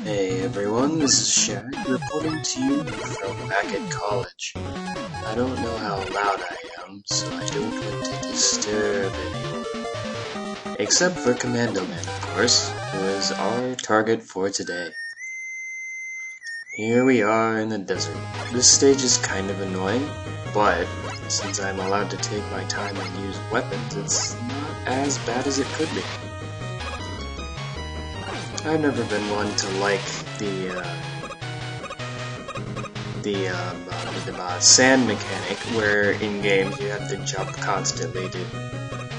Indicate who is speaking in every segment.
Speaker 1: Hey everyone, this is Shagg reporting to you from back at college. I don't know how loud I am, so I don't want to disturb anyone. Except for Commando Man, of course, who is our target for today. Here we are in the desert. This stage is kind of annoying, but since I'm allowed to take my time and use weapons, it's not as bad as it could be. I've never been one to like the sand mechanic, where in games you have to jump constantly to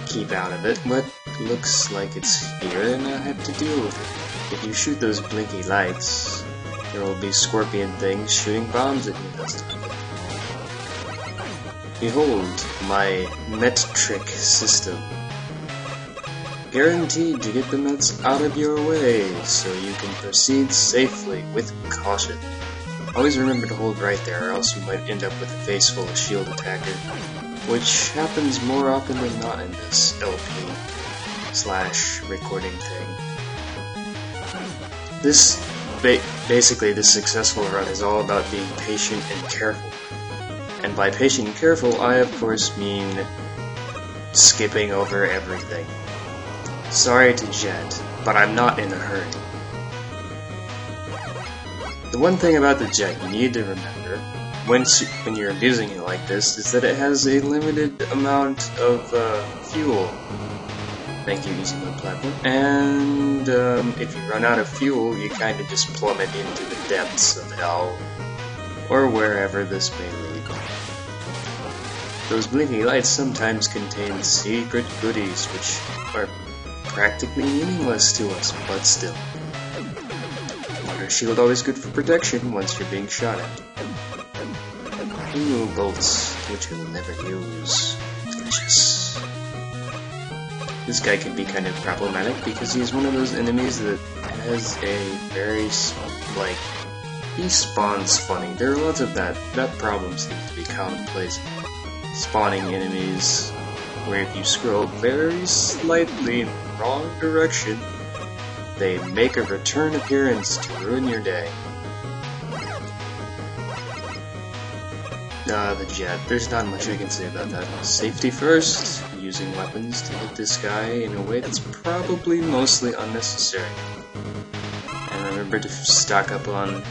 Speaker 1: keep out of it, but looks like it's here and I have to deal with it. If you shoot those blinky lights, there will be scorpion things shooting bombs at you this time. Behold, my metric system. Guaranteed to get the Mets out of your way, so you can proceed safely with caution. Always remember to hold right there, or else you might end up with a face full of shield attacker, which happens more often than not in this LP/recording thing. Basically, this successful run is all about being patient and careful. And by patient and careful, I of course mean skipping over everything. Sorry to Jet, but I'm not in a hurry. The one thing about the Jet you need to remember when you're abusing it like this is that it has a limited amount of fuel. Thank you, Easy Mode Platform. And if you run out of fuel, you kind of just plummet into the depths of hell, or wherever this may lead. Those blinking lights sometimes contain secret goodies, which are practically meaningless to us, but still. Water shield always good for protection once you're being shot at. Ooh, bolts, which we'll never use. Delicious. This guy can be kind of problematic because he's one of those enemies that has a very, he spawns funny. There are lots of that. That problem seems to be commonplace. Spawning enemies where if you scroll very slightly in the wrong direction, they make a return appearance to ruin your day. The Jet. There's not much I can say about that. Safety first, using weapons to hit this guy in a way that's probably mostly unnecessary. And remember to stock up on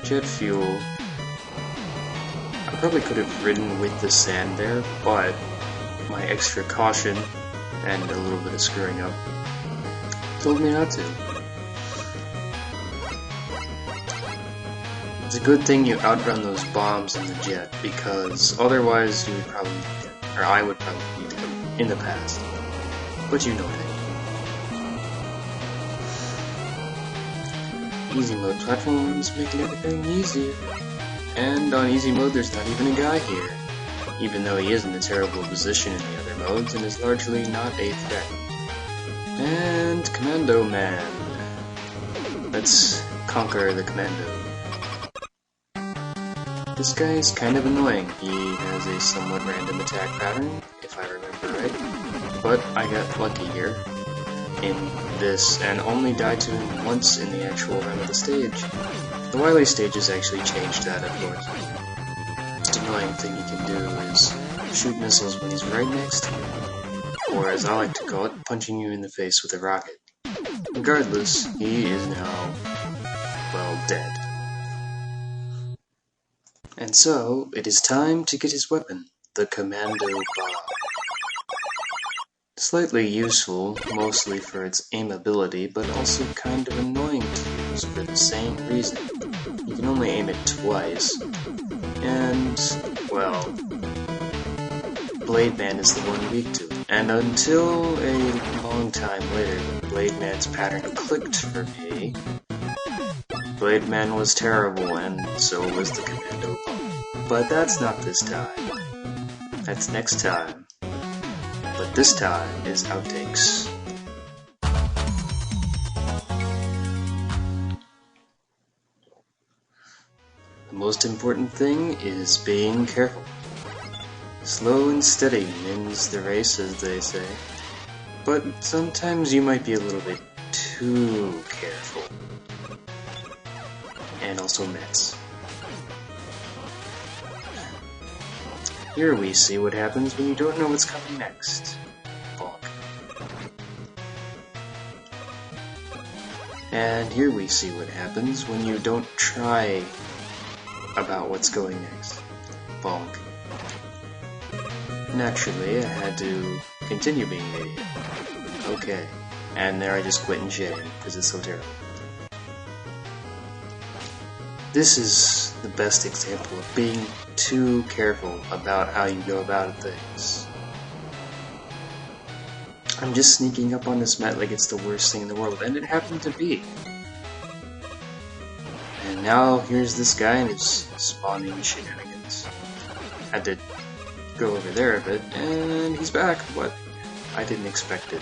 Speaker 1: jet fuel. I probably could have ridden with the sand there, but my extra caution and a little bit of screwing up told me not to. It's a good thing you outrun those bombs in the Jet, because otherwise you would probably, or I would probably need them in the past. But you know it. Easy mode platforms making everything easier. And on easy mode there's not even a guy here, even though he is in a terrible position in the other modes and is largely not a threat. And Commando Man. Let's conquer the Commando. This guy is kind of annoying. He has a somewhat random attack pattern, if I remember right. But I got lucky here in this and only died to him once in the actual run of the stage. The Wily stages actually changed that, of course. The most annoying thing you can do is shoot missiles when he's right next to you. Or as I like to call it, punching you in the face with a rocket. Regardless, he is now, well, dead. And so, it is time to get his weapon, the Commando Bomb. Slightly useful, mostly for its aim ability, but also kind of annoying to use for the same reason. You can only aim it twice, and, well, Blade Man is the one weak to it. And until a long time later, when Blade Man's pattern clicked for me, Blade Man was terrible, and so was the Commando Bomb. But that's not this time. That's next time. But this time is outtakes. The most important thing is being careful. Slow and steady wins the race, as they say. But sometimes you might be a little bit too careful. And also mitts. Here we see what happens when you don't know what's coming next. Bonk. And here we see what happens when you don't try about what's going next. Bonk. Naturally, I had to continue being an idiot. Okay. And there I just quit and shit because it's so terrible. This is the best example of being too careful about how you go about things. I'm just sneaking up on this mat like it's the worst thing in the world, and it happened to be. And now here's this guy and his spawning shenanigans. Had to go over there a bit, and he's back, but I didn't expect it.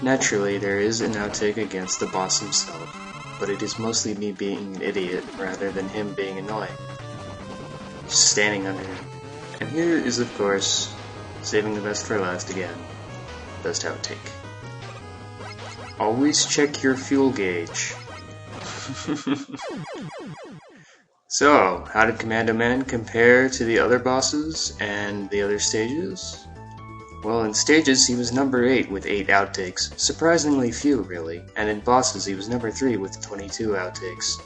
Speaker 1: Naturally, there is an outtake against the boss himself, but it is mostly me being an idiot rather than him being annoying. Just standing under him. And here is, of course, saving the best for last again. Best outtake. Always check your fuel gauge. So, how did Commando Man compare to the other bosses and the other stages? Well, in stages he was number 8 with 8 outtakes, surprisingly few really, and in bosses he was number 3 with 22 outtakes.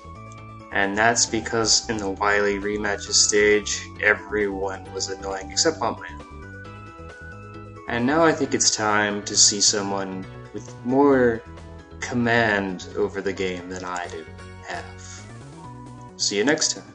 Speaker 1: And that's because in the Wily rematches stage, everyone was annoying except Bumpman. And now I think it's time to see someone with more command over the game than I do have. See you next time.